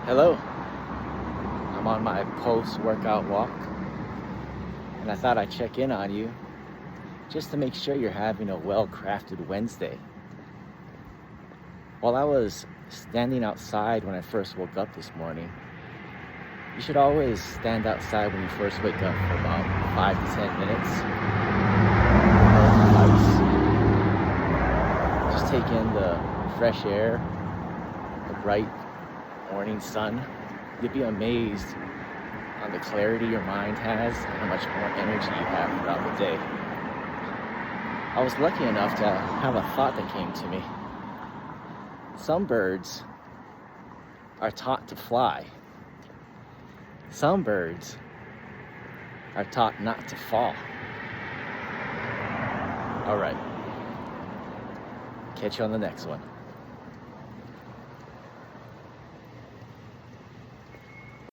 Hello, I'm on my post-workout walk, and I thought I'd check in on you just to make sure you're having a well-crafted Wednesday. While I was standing outside when I first woke up this morning, you should always stand outside when you first wake up for about 5 to 10 minutes. Just take in the fresh air, the bright morning sun. You'd be amazed on the clarity your mind has and how much more energy you have throughout the day. I was lucky enough to have a thought that came to me. Some birds are taught to fly. Some birds are taught not to fall. All right. Catch you on the next one.